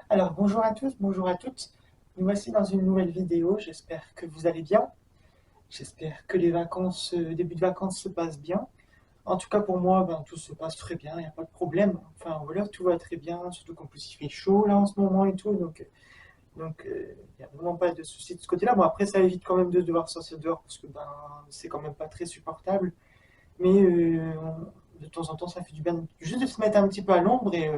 Alors bonjour à tous, bonjour à toutes. Nous voici dans une nouvelle vidéo. J'espère que vous allez bien. J'espère que les vacances, début de vacances se passent bien. En tout cas pour moi, tout se passe très bien, il n'y a pas de problème. Enfin voilà, tout va très bien, surtout qu'en plus il fait chaud là en ce moment et tout, donc il n'y a vraiment pas de souci de ce côté-là. Bon après ça évite quand même de devoir sortir dehors parce que c'est quand même pas très supportable. Mais de temps en temps ça fait du bien juste de se mettre un petit peu à l'ombre et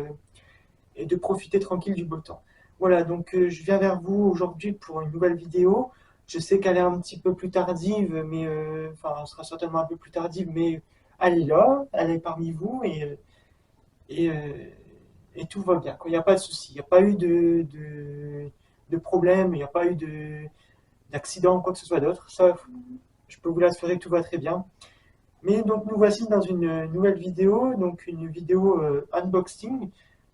de profiter tranquille du beau temps. Voilà, donc je viens vers vous aujourd'hui pour une nouvelle vidéo. Je sais qu'elle est un petit peu plus tardive, mais enfin, elle sera certainement un peu plus tardive, mais elle est là, elle est parmi vous et, euh, et tout va bien. Il n'y a pas de souci, il n'y a pas eu de problème, il n'y a pas eu d'accident, quoi que ce soit d'autre. Ça, je peux vous l'assurer que tout va très bien. Mais donc nous voici dans une nouvelle vidéo, donc une vidéo unboxing.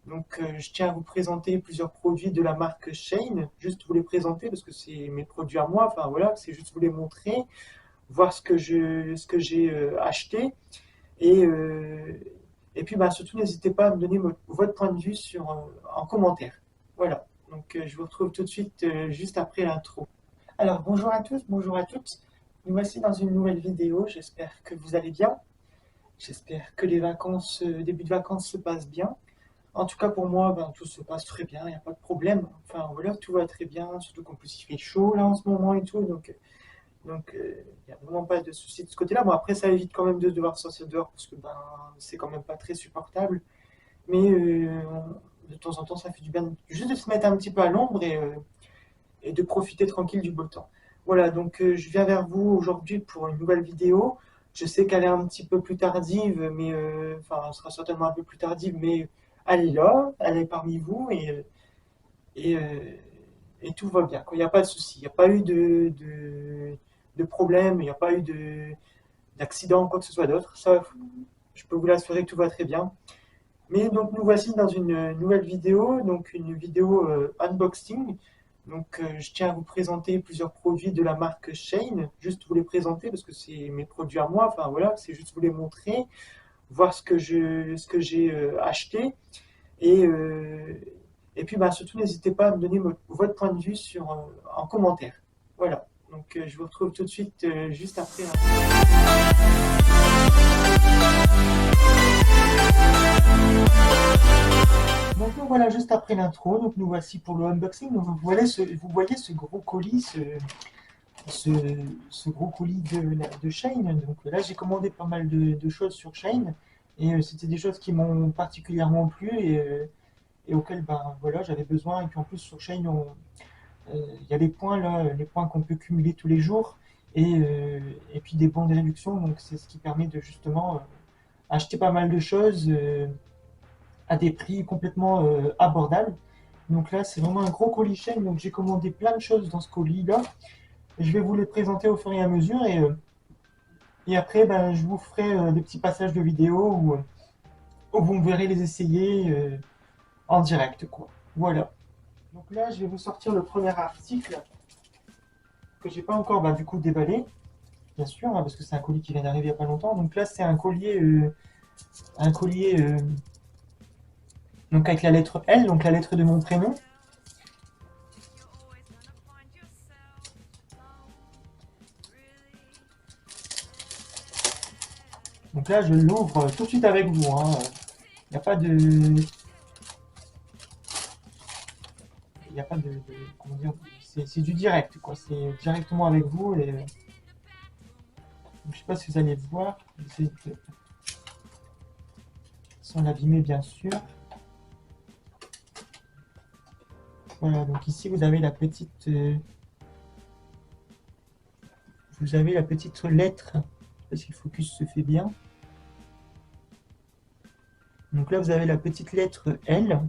Donc je tiens à vous présenter plusieurs produits de la marque Shane, juste vous les présenter parce que c'est mes produits à moi, enfin voilà, c'est juste vous les montrer, voir ce que j'ai acheté et, euh, et puis surtout n'hésitez pas à me donner votre point de vue en commentaire. Voilà, donc je vous retrouve tout de suite juste après l'intro. Alors bonjour à tous, bonjour à toutes. Nous voici dans une nouvelle vidéo, j'espère que vous allez bien. J'espère que les vacances, début de vacances se passent bien. En tout cas pour moi, tout se passe très bien, il n'y a pas de problème. Enfin voilà, tout va très bien, surtout qu'en plus il fait chaud là en ce moment et tout, donc il n'y a vraiment pas de souci de ce côté-là. Bon après ça évite quand même de devoir sortir dehors parce que c'est quand même pas très supportable. Mais de temps en temps ça fait du bien juste de se mettre un petit peu à l'ombre et de profiter tranquille du beau temps. Voilà, donc je viens vers vous aujourd'hui pour une nouvelle vidéo. Je sais qu'elle est un petit peu plus tardive, mais enfin, elle sera certainement un peu plus tardive, mais elle est là, elle est parmi vous et, euh, et tout va bien. Il n'y a pas de souci, il n'y a pas eu de problème, il n'y a pas eu d'accident, quoi que ce soit d'autre. Ça, je peux vous l'assurer que tout va très bien. Mais donc nous voici dans une nouvelle vidéo, donc une vidéo unboxing. Donc je tiens à vous présenter plusieurs produits de la marque Shane, juste vous les présenter parce que c'est mes produits à moi, enfin voilà, c'est juste vous les montrer, voir ce que j'ai acheté et, euh, et puis surtout n'hésitez pas à me donner votre point de vue en commentaire. Voilà, donc je vous retrouve tout de suite juste après. Donc nous voilà juste après l'intro, donc nous voici pour le unboxing. Donc vous voyez ce gros colis, ce, ce gros colis de Shein. Donc là j'ai commandé pas mal de choses sur Shein et c'était des choses qui m'ont particulièrement plu et auxquelles voilà, j'avais besoin. Et puis en plus sur Shein, il y a les points là, les points qu'on peut cumuler tous les jours et puis des bons de réduction. Donc c'est ce qui permet de justement acheter pas mal de choses à des prix complètement abordables. Donc là, c'est vraiment un gros colis chaîne. Donc j'ai commandé plein de choses dans ce colis-là. Je vais vous les présenter au fur et à mesure. Et après, je vous ferai des petits passages de vidéo où vous me verrez les essayer en direct, quoi. Voilà. Donc là, je vais vous sortir le premier article que j'ai pas encore du coup déballé, bien sûr, hein, parce que c'est un colis qui vient d'arriver il n'y a pas longtemps. Donc là, c'est un collier donc avec la lettre L, donc la lettre de mon prénom. Donc là, je l'ouvre tout de suite avec vous. Il n'y a pas de, il n'y a pas comment dire, c'est du direct, quoi. C'est directement avec vous. Et je ne sais pas si vous allez voir. Sans l'abîmer, bien sûr. Voilà. Donc ici, vous avez la petite, lettre. Parce que le focus se fait bien. Donc là, vous avez la petite lettre L.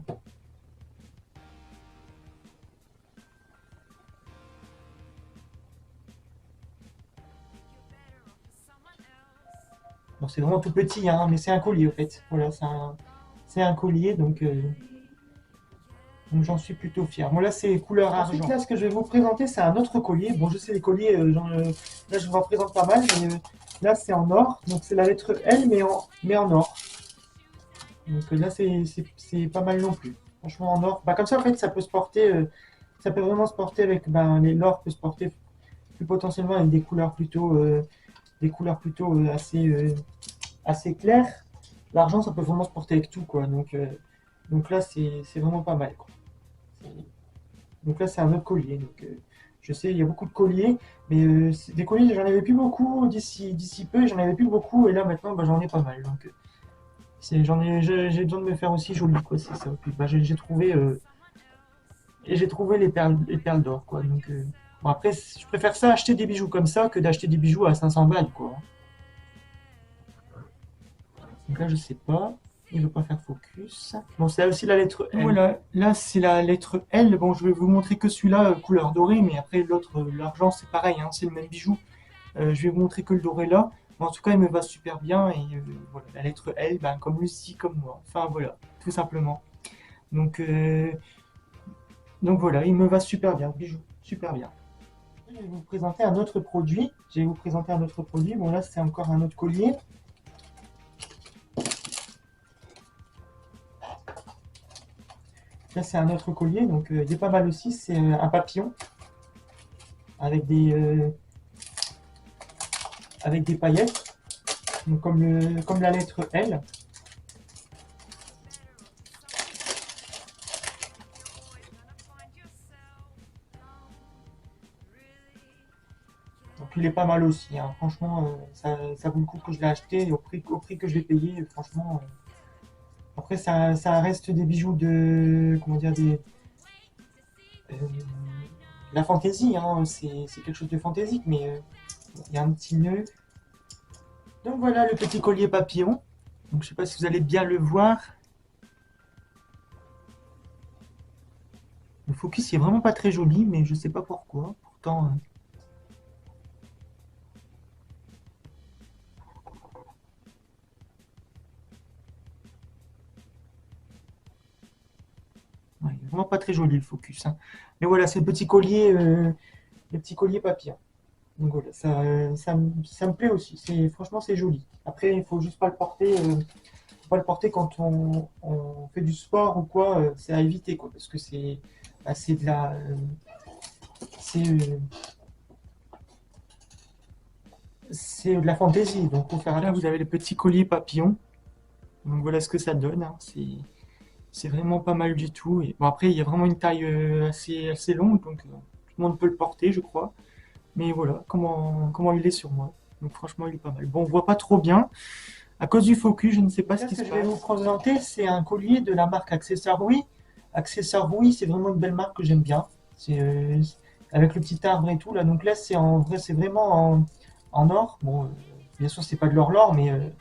Bon, c'est vraiment tout petit, hein, mais c'est un collier, en fait. Voilà, c'est un collier, donc j'en suis plutôt fier. Bon là c'est couleur argent. Ensuite là ce que je vais vous présenter c'est un autre collier. Bon je sais les colliers, là je vous en présente pas mal, mais là c'est en or. Donc c'est la lettre L mais en or. Donc là c'est pas mal non plus. Franchement, en or. Bah, comme ça, en fait, ça peut se porter, ça peut vraiment se porter avec, ben, l'or peut se porter plus potentiellement avec des couleurs plutôt assez claires. L'argent, ça peut vraiment se porter avec tout, quoi. Donc là, c'est vraiment pas mal, quoi. C'est- Donc là, c'est un autre collier. Donc, je sais, il y a beaucoup de colliers, mais des colliers, j'en avais plus beaucoup d'ici peu, et j'en avais plus beaucoup, et là, maintenant, bah, j'en ai pas mal. Donc, j'ai besoin de me faire aussi joli, quoi, c'est ça. Puis, bah, j'ai trouvé les perles d'or, quoi. Donc, bon, après, je préfère ça acheter des bijoux comme ça que d'acheter des bijoux à 500 balles, quoi. Donc là, je sais pas. Il veut pas faire focus. Bon, c'est aussi la lettre L. Voilà, là, c'est la lettre L. Bon, je vais vous montrer que celui-là, couleur dorée, mais après, l'autre, l'argent, c'est pareil, hein, c'est le même bijou. Je vais vous montrer que le doré là. Mais en tout cas, il me va super bien. Et voilà, la lettre L, ben, comme Lucie, comme moi. Enfin, voilà, tout simplement. Donc, euh, donc voilà, il me va super bien, le bijou, super bien. Je vais vous présenter un autre produit. Je vais vous présenter un autre produit. Bon, là, c'est encore un autre collier. Là, c'est un autre collier, donc il est pas mal aussi. C'est un papillon avec avec des paillettes, donc comme la lettre L. Donc il est pas mal aussi, hein. Franchement, ça vaut le coup que je l'ai acheté et au prix que je l'ai payé, franchement. Après, ça reste des bijoux de, comment dire, la fantaisie, hein. C'est quelque chose de fantaisique, mais il y a un petit nœud. Donc voilà le petit collier papillon. Donc je sais pas si vous allez bien le voir. Le focus il est vraiment pas très joli, mais je sais pas pourquoi. Pourtant, ouais, il est vraiment pas très joli le focus, hein. Mais voilà, c'est le petit collier papillon. Donc voilà, ça me plaît aussi. Franchement, c'est joli. Après, il faut juste pas le porter, faut pas le porter quand on fait du sport ou quoi. C'est à éviter, quoi, parce que bah, c'est, euh, c'est de la fantaisie. Donc, faut faire attention. Là, vous avez le petit collier papillon. Donc voilà ce que ça donne, hein. C'est vraiment pas mal du tout. Et bon, après, il y a vraiment une taille assez longue, donc tout le monde peut le porter, je crois. Mais voilà, comment il est sur moi. Donc franchement, il est pas mal. Bon, on voit pas trop bien. À cause du focus, je ne sais pas ce qui se passe. Ce que je vais vous présenter, c'est un collier de la marque Accessoire Oui. Accessoire Oui, c'est vraiment une belle marque que j'aime bien. C'est avec le petit arbre et tout là. Donc là, c'est vraiment en or. Bon, bien sûr, c'est pas de l'or, mais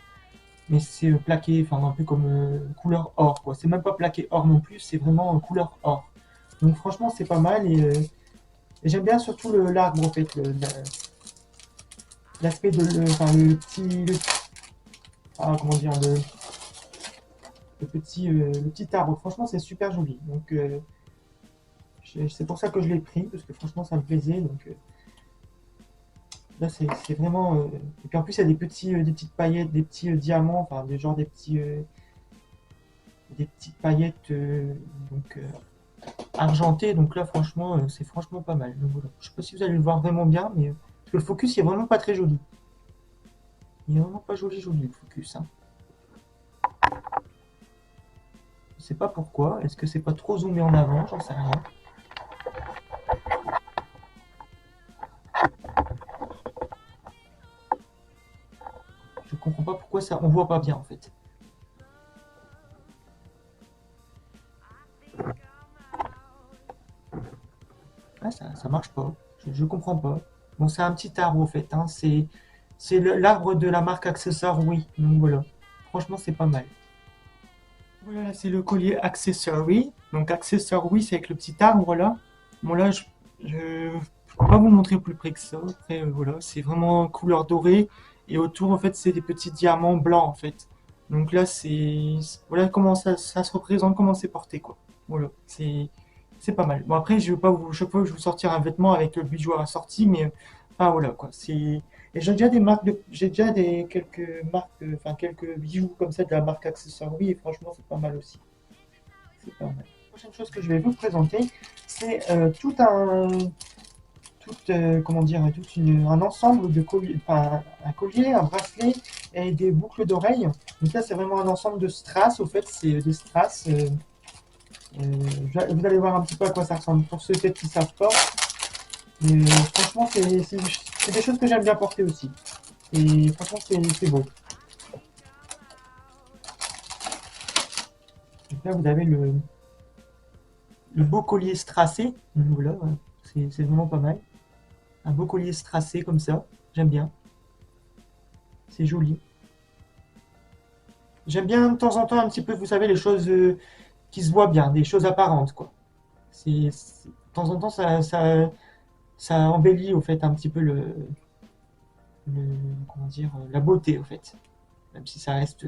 c'est plaqué, enfin un peu comme couleur or quoi. C'est même pas plaqué or non plus, c'est vraiment couleur or. Donc franchement, c'est pas mal et j'aime bien surtout l'arbre en fait, l'aspect enfin, comment dire, le petit arbre. Franchement, c'est super joli. Donc, c'est pour ça que je l'ai pris, parce que franchement, ça me plaisait. Donc, là, c'est vraiment. Et puis en plus, il y a des petites paillettes, des petits diamants, enfin, des petites paillettes donc, argentées. Donc là, franchement, c'est franchement pas mal. Donc, voilà. Je sais pas si vous allez le voir vraiment bien, mais parce que le focus, il est vraiment pas très joli. Il est vraiment pas joli, le focus, hein. Je sais pas pourquoi. Est-ce que c'est pas trop zoomé en avant? J'en sais rien. Je comprends pas pourquoi ça, on voit pas bien en fait. Ah, ça marche pas. Je comprends pas. Bon, c'est un petit arbre au fait, hein. C'est l'arbre de la marque Accessoire Oui. Donc voilà. Franchement, c'est pas mal. Voilà, c'est le collier Accessory. Donc Accessory, c'est avec le petit arbre là. Bon là, je peux pas vous montrer plus près que ça. Après, voilà, c'est vraiment couleur dorée. Et autour, en fait, c'est des petits diamants blancs en fait. Donc là, voilà comment ça se représente, comment c'est porté quoi. Voilà, c'est pas mal. Bon après, je veux pas chaque fois que je vous sortir un vêtement avec le bijou assorti, mais enfin voilà quoi. Et j'ai déjà quelques marques, enfin quelques bijoux comme ça de la marque Accessory et franchement c'est pas mal aussi. C'est pas mal. prochaine chose que je vais vous présenter, c'est comment dire, un ensemble de colliers, enfin, un collier, un bracelet et des boucles d'oreilles. Donc là, c'est vraiment un ensemble de strass. Au fait, c'est des strass. Vous allez voir un petit peu à quoi ça ressemble pour ceux peut-être qui ne savent pas. Mais franchement, c'est des choses que j'aime bien porter aussi. Et franchement, c'est beau. Donc là, vous avez le beau collier strassé. Donc voilà, c'est vraiment pas mal. Un beau collier strassé comme ça. J'aime bien. C'est joli. J'aime bien de temps en temps un petit peu, vous savez, les choses qui se voient bien, des choses apparentes, quoi. De temps en temps, ça embellit, au fait, un petit peu comment dire, la beauté, au fait. Même si ça reste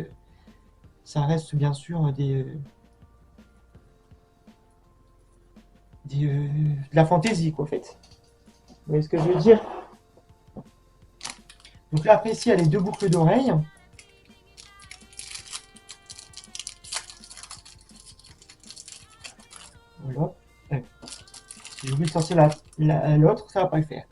bien sûr de la fantaisie, quoi, en fait. Vous voyez ce que je veux dire? Donc là, après, ici, il y a les deux boucles d'oreilles. Voilà. Si j'ai oublié de sortir l'autre, ça va pas le faire.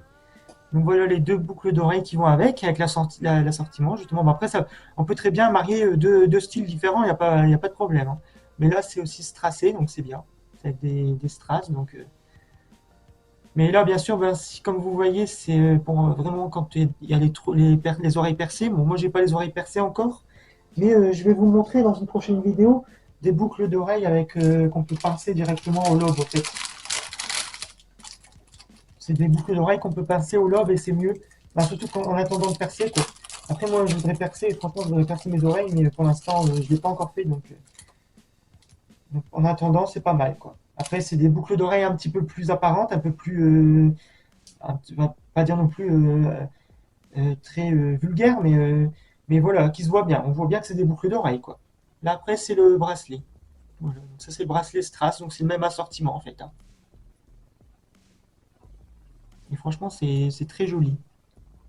Donc voilà les deux boucles d'oreilles qui vont avec l'assortiment justement. Bon, après, on peut très bien marier deux styles différents, il y a pas de problème, hein. Mais là, c'est aussi strassé, donc c'est bien. C'est avec des strass. Mais là, bien sûr, ben, comme vous voyez, c'est pour vraiment quand il y a les oreilles percées. Bon, moi, j'ai pas les oreilles percées encore, mais je vais vous montrer dans une prochaine vidéo des boucles d'oreilles avec qu'on peut pincer directement au lobe, en fait. C'est des boucles d'oreilles qu'on peut pincer au lobe et c'est mieux. Bah, surtout en attendant de percer, quoi. Après, moi, je voudrais percer, franchement, je voudrais percer mes oreilles, mais pour l'instant, je ne l'ai pas encore fait, donc, en attendant, c'est pas mal, quoi. Après, c'est des boucles d'oreilles un petit peu plus apparentes, un peu plus, on va pas dire non plus très vulgaire, mais voilà, qui se voit bien. On voit bien que c'est des boucles d'oreilles, quoi. Là, après, c'est le bracelet. Voilà. Donc, ça, c'est le bracelet Strass, donc c'est le même assortiment, en fait, hein. Et franchement, c'est très joli.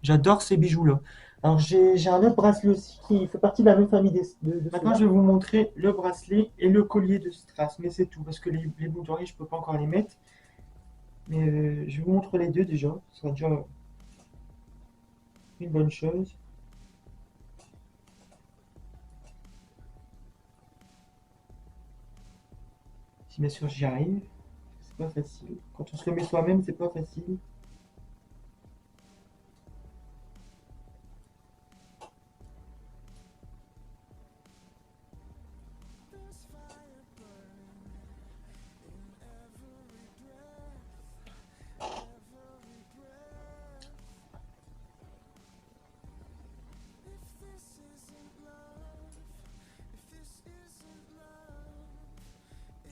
J'adore ces bijoux-là. Alors j'ai un autre bracelet aussi qui fait partie de la même famille de maintenant, je vais vous montrer le bracelet et le collier de strass, mais c'est tout, parce que les boucles d'oreilles, je ne peux pas encore les mettre. Mais je vous montre les deux déjà, ce sera déjà une bonne chose. Si bien sûr j'y arrive, c'est pas facile. Quand on se le met soi-même, c'est pas facile.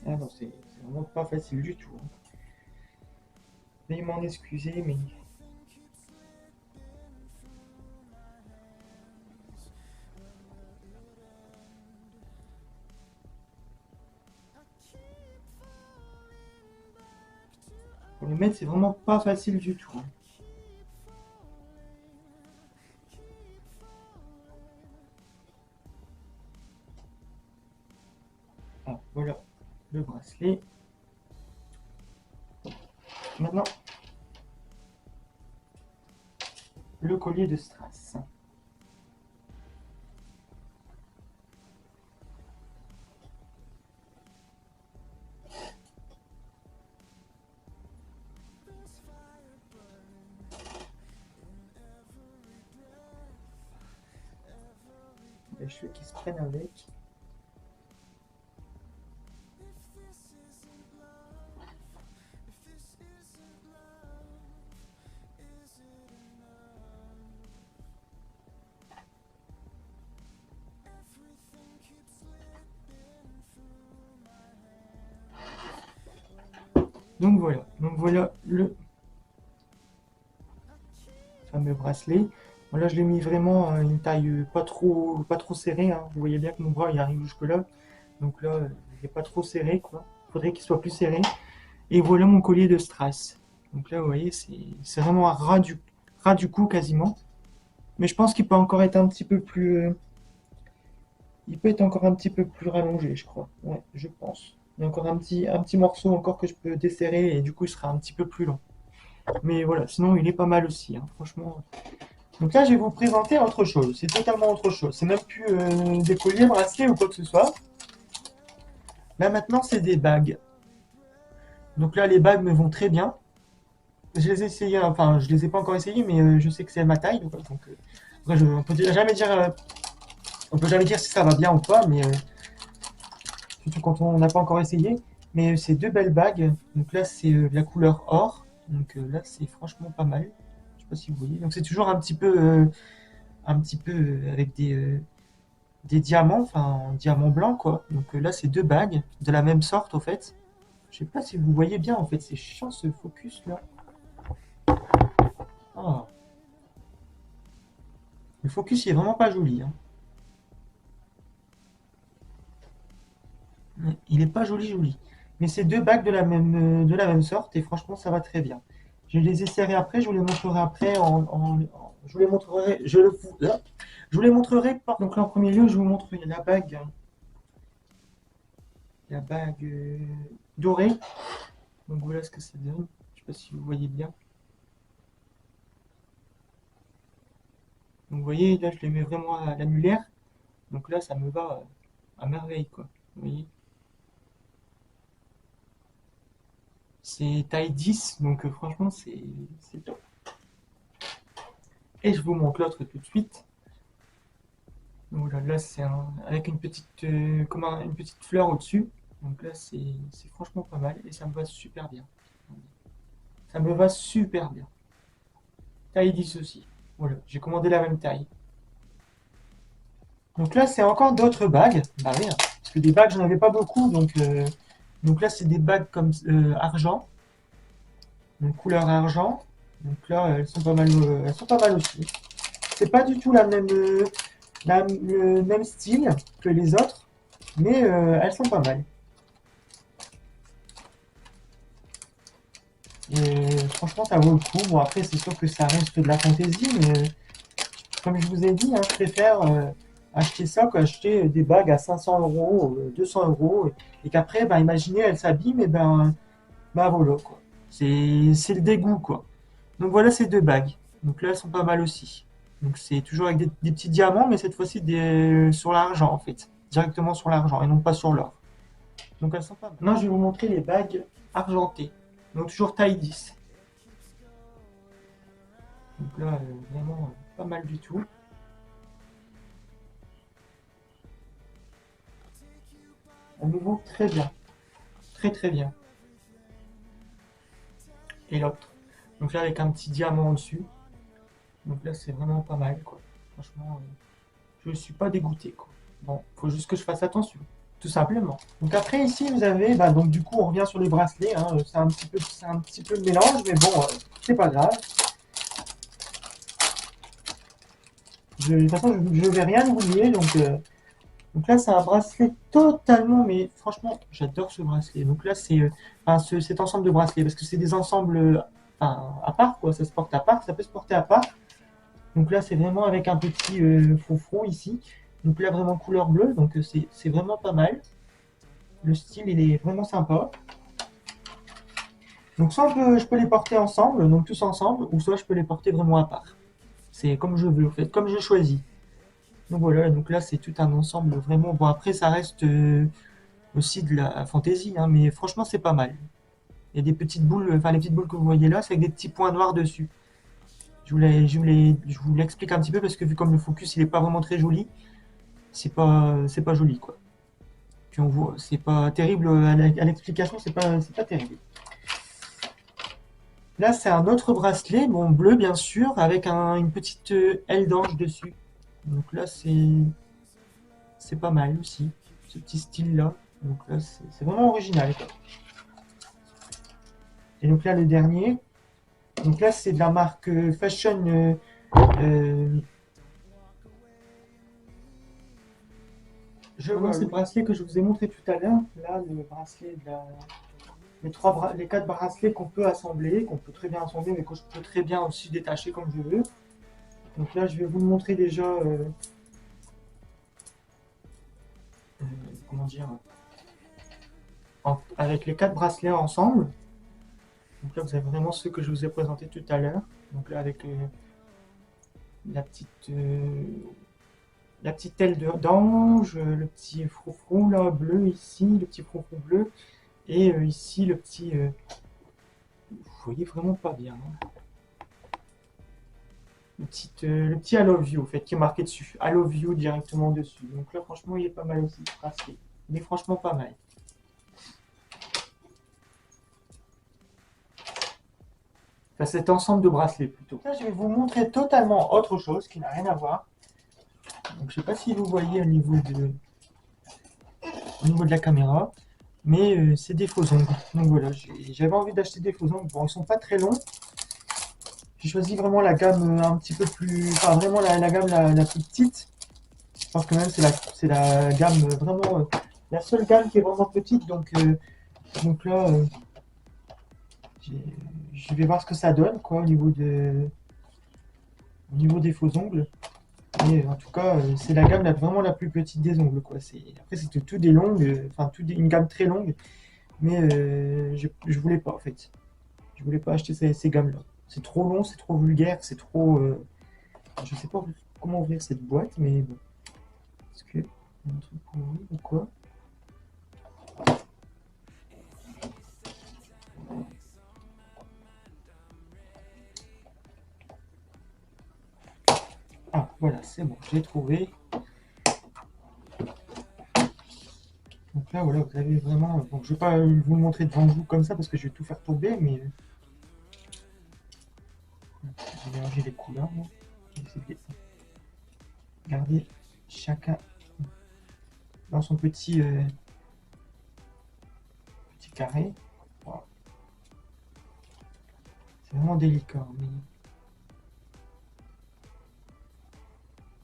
Ah non, c'est vraiment pas facile du tout, hein. Veuillez m'en excuser, mais pour le mettre, c'est vraiment pas facile du tout, hein. Ah, voilà le bracelet. Maintenant, le collier de strass. Les cheveux qui se prennent avec. Donc voilà le fameux bracelet. Bon, là, je l'ai mis vraiment à une taille pas trop serrée, hein. Vous voyez bien que mon bras il arrive jusque là. Donc là, il n'est pas trop serré, quoi. Il faudrait qu'il soit plus serré. Et voilà mon collier de strass. Donc là, vous voyez, c'est vraiment un ras du cou quasiment. Mais je pense qu'il peut encore être un petit peu plus. Il peut être encore un petit peu plus rallongé, je crois. Ouais, je pense. Il y a encore un petit morceau encore que je peux desserrer et du coup il sera un petit peu plus long. Mais voilà, sinon il est pas mal aussi, hein, franchement. Donc là je vais vous présenter autre chose, c'est totalement autre chose. C'est même plus des colliers, bracelets ou quoi que ce soit. Là maintenant c'est des bagues. Donc là les bagues me vont très bien. Je les ai essayées, enfin je les ai pas encore essayées, mais je sais que c'est ma taille. Après, on peut jamais dire si ça va bien ou pas, mais surtout quand on n'a pas encore essayé. Mais c'est deux belles bagues. Donc là, c'est la couleur or. Donc là, c'est franchement pas mal. Je sais pas si vous voyez. Donc c'est toujours un petit peu avec des diamants, enfin un diamant blanc quoi. Donc là, c'est deux bagues de la même sorte au fait. Je sais pas si vous voyez bien en fait. C'est chiant ce focus là. Ah, le focus il est vraiment pas joli, hein. Il est pas joli joli. Mais c'est deux bagues de la même sorte et franchement ça va très bien. Je les essaierai après, je vous les montrerai après je vous les montrerai, je vous les montrerai par... Donc là en premier lieu je vous montre la bague dorée. Donc voilà ce que ça donne. Je sais pas si vous voyez bien. Donc vous voyez là je les mets vraiment à l'annulaire. Donc là ça me va à merveille quoi. Vous voyez. C'est taille 10 donc franchement c'est top. Et je vous montre l'autre tout de suite. Donc là, avec une petite, une petite fleur au-dessus. Donc là, c'est franchement pas mal et ça me va super bien. Ça me va super bien. Taille 10 aussi. Voilà, j'ai commandé la même taille. Donc là, c'est encore d'autres bagues. Bah oui, hein, parce que des bagues, j'en avais pas beaucoup. Donc là, c'est des bagues comme argent. Donc couleur argent. Donc là, elles sont pas mal aussi. C'est pas du tout le même style que les autres, mais elles sont pas mal. Et franchement, ça vaut le coup. Bon, après, c'est sûr que ça reste de la fantaisie, mais comme je vous ai dit, hein, je préfère acheter ça qu'acheter des bagues à 500 euros, 200 euros, et qu'après, ben, imaginez, elles s'abîment, et ben voilà, quoi. C'est le dégoût, quoi. Donc voilà ces deux bagues. Donc là, elles sont pas mal aussi. Donc c'est toujours avec des petits diamants, mais cette fois-ci sur l'argent, en fait. Directement sur l'argent, et non pas sur l'or. Donc elles sont pas mal. Maintenant, je vais vous montrer les bagues argentées. Donc toujours taille 10. Donc là, vraiment pas mal du tout. À nouveau, très bien. Très très bien. Et l'autre. Donc là, avec un petit diamant au-dessus. Donc là, c'est vraiment pas mal, quoi. Franchement, je ne suis pas dégoûté, quoi. Bon, faut juste que je fasse attention. Tout simplement. Donc après, ici, vous avez... Bah, donc du coup, on revient sur les bracelets, hein. C'est un petit peu le mélange, mais bon, c'est pas grave. De toute façon, je ne vais rien oublier, donc là, c'est un bracelet totalement, mais franchement, j'adore ce bracelet. Donc là, cet ensemble de bracelets, parce que c'est des ensembles enfin, à part, quoi. Ça se porte à part, ça peut se porter à part. Donc là, c'est vraiment avec un petit faux ici. Donc là, vraiment couleur bleue, donc c'est vraiment pas mal. Le style, il est vraiment sympa. Donc soit je peux les porter ensemble, donc tous ensemble, ou soit je peux les porter vraiment à part. C'est comme je veux, en fait, comme je choisis. Donc voilà, donc là, c'est tout un ensemble vraiment. Bon, après, ça reste aussi de la fantaisie, hein, mais franchement, c'est pas mal. Il y a des petites boules, enfin les petites boules que vous voyez là, c'est avec des petits points noirs dessus. Je vous l'explique un petit peu parce que vu comme le focus il est pas vraiment très joli, c'est pas joli quoi. Puis on voit, c'est pas terrible à l'explication, c'est pas terrible. Là, c'est un autre bracelet, bon bleu bien sûr, avec une petite aile d'ange dessus. Donc là, c'est pas mal aussi, ce petit style là. Donc là, c'est vraiment original quoi. Et donc là, le dernier, donc là, c'est de la marque Fashion. Euh, je vois le bracelet que je vous ai montré tout à l'heure. Là, le bracelet les quatre bracelets qu'on peut assembler, qu'on peut très bien assembler, mais que je peux très bien aussi détacher comme je veux. Donc là, je vais vous le montrer déjà. Euh, comment dire? avec les 4 bracelets ensemble. Donc là, vous avez vraiment ceux que je vous ai présentés tout à l'heure. Donc là, avec la petite, euh, la petite aile d'ange, le petit froufrou là, bleu ici, le petit froufrou bleu, et ici le petit. Vous voyez vraiment pas bien, hein. Le petit I love you, en fait, qui est marqué dessus. I love you directement dessus. Donc là, franchement, il est pas mal aussi, ce bracelet. Il est franchement pas mal. Enfin, cet ensemble de bracelets plutôt. Là, je vais vous montrer totalement autre chose qui n'a rien à voir. Donc, je sais pas si vous voyez au niveau de la caméra, mais c'est des faux ongles. Donc voilà, j'avais envie d'acheter des faux ongles. Bon, ils sont pas très longs. J'ai choisi vraiment la gamme un petit peu plus, enfin vraiment la gamme la plus petite. Je pense que même c'est la gamme vraiment la seule gamme qui est vraiment petite. Donc là, je vais voir ce que ça donne quoi au niveau des faux ongles. Et en tout cas, c'est la gamme vraiment la plus petite des ongles quoi. Après c'était tout des longues, enfin une gamme très longue, mais je voulais pas en fait. Je voulais pas acheter ces gammes-là. C'est trop long, c'est trop vulgaire, c'est trop. Je sais pas comment ouvrir cette boîte, mais bon. Est-ce que y a un truc pour ouvrir ou quoi? Ah, voilà, c'est bon, j'ai trouvé. Donc là, voilà, vous avez vraiment. Bon, je vais pas vous le montrer devant vous comme ça parce que je vais tout faire tomber, mais j'ai mélangé les couleurs. Moi. Je vais essayer de garder chacun dans son petit carré. Voilà. C'est vraiment délicat. Mais...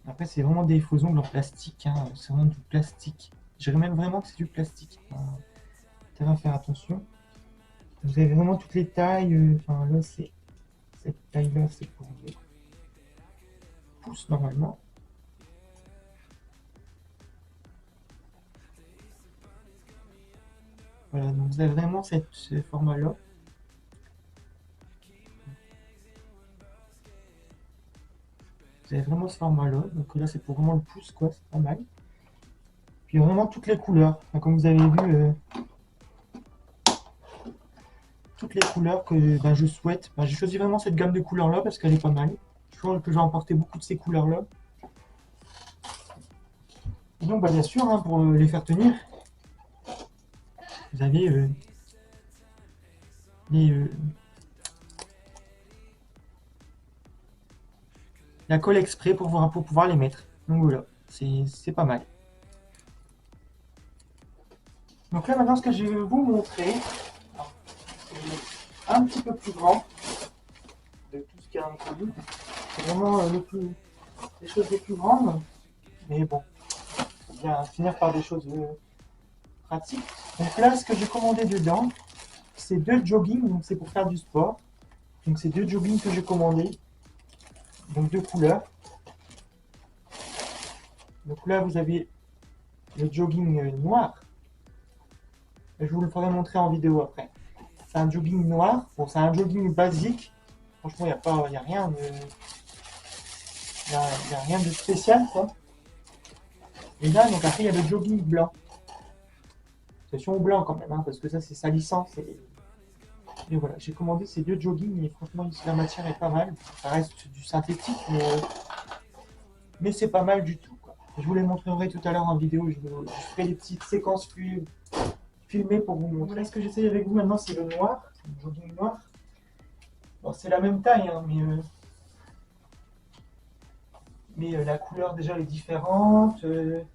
Après, c'est vraiment des faux ongles en plastique. Hein. C'est vraiment du plastique. Je dirais même vraiment que c'est du plastique. Enfin, à faire attention. Vous avez vraiment toutes les tailles. Enfin, là, c'est cette taille-là, c'est pour les pouces normalement. Voilà, donc vous avez vraiment ce format-là. Vous avez vraiment ce format-là. Donc là, c'est pour vraiment le pouce, quoi. C'est pas mal. Puis vraiment toutes les couleurs. Enfin, comme vous avez vu, toutes les couleurs que ben, je souhaite. Ben, j'ai choisi vraiment cette gamme de couleurs-là parce qu'elle est pas mal. Je crois que je vais emporter beaucoup de ces couleurs-là. Et donc, ben, bien sûr, hein, pour les faire tenir, vous avez les, la colle exprès pour pouvoir les mettre. Donc voilà, c'est pas mal. Donc là maintenant ce que je vais vous montrer, c'est un petit peu plus grand de tout ce qu'il y a introduit. C'est vraiment les choses les plus grandes. Mais bon, il faut bien finir par des choses pratiques. Donc là ce que j'ai commandé dedans, c'est 2 jogging, donc c'est pour faire du sport. Donc c'est 2 jogging que j'ai commandé. Donc 2 couleurs. Donc là vous avez le jogging noir. Je vous le ferai montrer en vidéo après. C'est un jogging noir. Bon, c'est un jogging basique. Franchement, il y a rien de, y a rien de spécial, quoi. Et là, donc après, il y a le jogging blanc. Attention au blanc quand même, hein, parce que ça, c'est sa licence. Et voilà, j'ai commandé ces 2 joggings et franchement, la matière est pas mal. Ça reste du synthétique, mais c'est pas mal du tout, quoi. Je vous les montrerai tout à l'heure en vidéo. Je ferai des petites séquences filmées pour vous montrer. Voilà, ce que j'essaye avec vous maintenant, c'est le noir, le jogging noir. Bon, c'est la même taille, hein, mais la couleur déjà est différente. Et,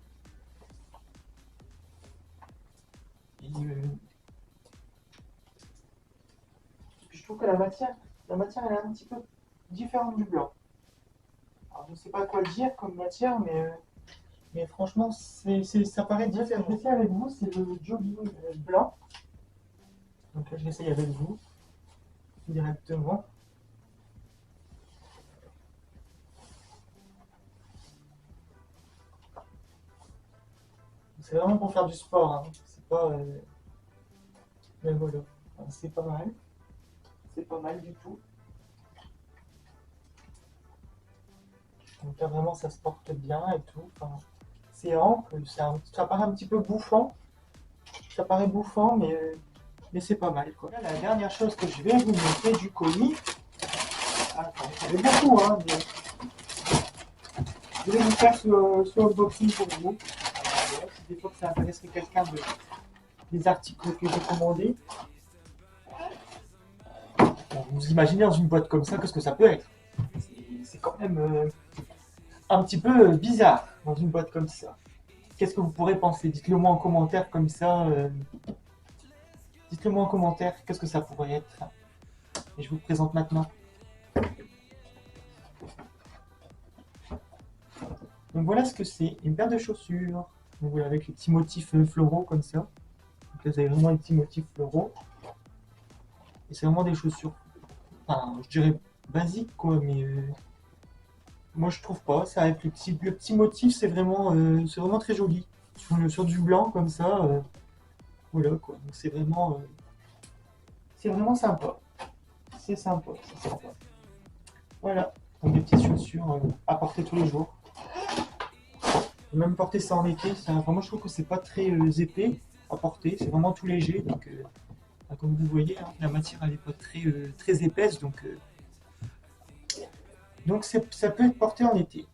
puis je trouve que la matière elle est un petit peu différente du blanc. Alors, je ne sais pas quoi dire comme matière, mais franchement, ça paraît différent. Ce que je vais essayer avec vous, c'est le jogging blanc. Donc là, je l'essaye avec vous directement. C'est vraiment pour faire du sport. Hein. C'est pas. Mais voilà, c'est pas mal. C'est pas mal du tout. Donc là, vraiment, ça se porte bien et tout. Enfin, c'est ample, ça paraît un petit peu bouffant. Ça paraît bouffant, mais c'est pas mal, quoi. Là, la dernière chose que je vais vous montrer du colis. Attends, ça fait beaucoup, hein, mais je vais vous faire ce unboxing pour vous. Voilà, si des fois que ça intéresserait quelqu'un des articles que j'ai commandés. Bon, vous imaginez dans une boîte comme ça, qu'est-ce que ça peut être? C'est quand même un petit peu bizarre dans une boîte comme ça. Qu'est-ce que vous pourrez penser? Dites-le moi en commentaire comme ça. Dites-le moi en commentaire, qu'est-ce que ça pourrait être? Et je vous le présente maintenant. Donc voilà ce que c'est, une paire de chaussures. Donc voilà, avec les petits motifs floraux comme ça. Donc là, vous avez vraiment les petits motifs floraux. Et c'est vraiment des chaussures, enfin, je dirais basiques quoi, mais moi je trouve pas. Ça avec le petit motif, c'est vraiment très joli. Sur du blanc comme ça, voilà quoi. Donc c'est vraiment sympa. C'est sympa, c'est sympa. Voilà, donc des petites chaussures à porter tous les jours. Même porter ça en été, enfin, moi je trouve que c'est pas très épais à porter, c'est vraiment tout léger. Donc, comme vous voyez, hein, la matière elle est pas très épaisse, donc ça peut être porté en été.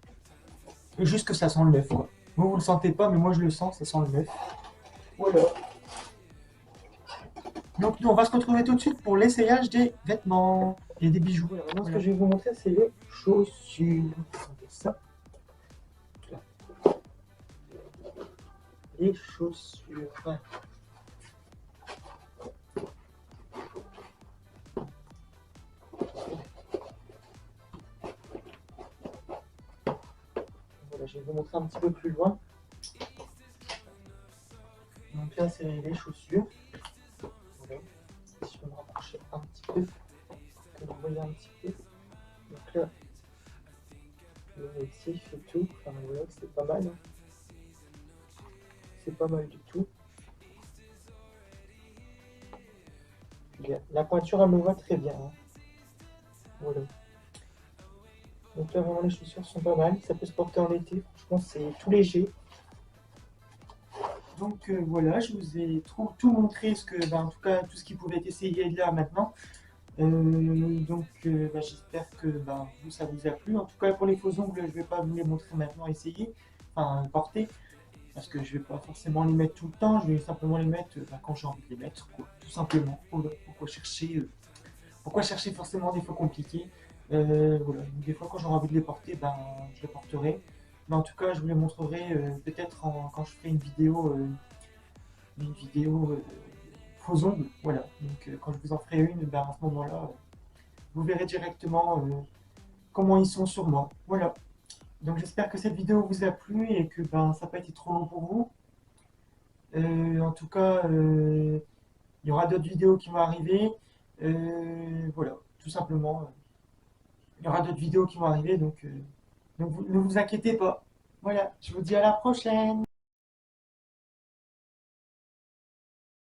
Juste que ça sent le neuf, quoi. Vous le sentez pas, mais moi je le sens, ça sent le neuf. Voilà. Donc nous, on va se retrouver tout de suite pour l'essayage des vêtements et des bijoux. Voilà, maintenant, ce que je vais vous montrer, c'est les chaussures. Regardez ça. Les chaussures. Ouais. Voilà, je vais vous montrer un petit peu plus loin. Donc là, c'est les chaussures. Voilà. Si je peux me rapprocher un petit peu, que vous voyez un petit peu. Donc là, le motif et tout. Enfin voilà, c'est pas mal. Hein. C'est pas mal du tout. Bien. La pointure, elle me va très bien. Hein. Voilà. Donc là, vraiment, les chaussures sont pas mal. Ça peut se porter en été. Franchement, c'est tout léger. Donc voilà, je vous ai tout montré, en tout cas, tout ce qui pouvait être essayé là maintenant. J'espère que vous, ça vous a plu. En tout cas, pour les faux ongles, je ne vais pas vous les montrer maintenant, essayer, enfin porter, parce que je ne vais pas forcément les mettre tout le temps. Je vais simplement les mettre quand j'ai envie de les mettre, quoi, tout simplement. Voilà. Pourquoi chercher forcément des fois compliqués? Voilà. Des fois, quand j'aurai envie de les porter, je les porterai. Mais en tout cas, je vous les montrerai peut-être quand je ferai une vidéo faux ongles. Voilà. Donc, quand je vous en ferai une, à ce moment-là, vous verrez directement comment ils sont sur moi. Voilà. Donc, j'espère que cette vidéo vous a plu et que ça n'a pas été trop long pour vous. En tout cas, il y aura d'autres vidéos qui vont arriver. Voilà, tout simplement. Il y aura d'autres vidéos qui vont arriver, donc ne vous inquiétez pas. Voilà, je vous dis à la prochaine.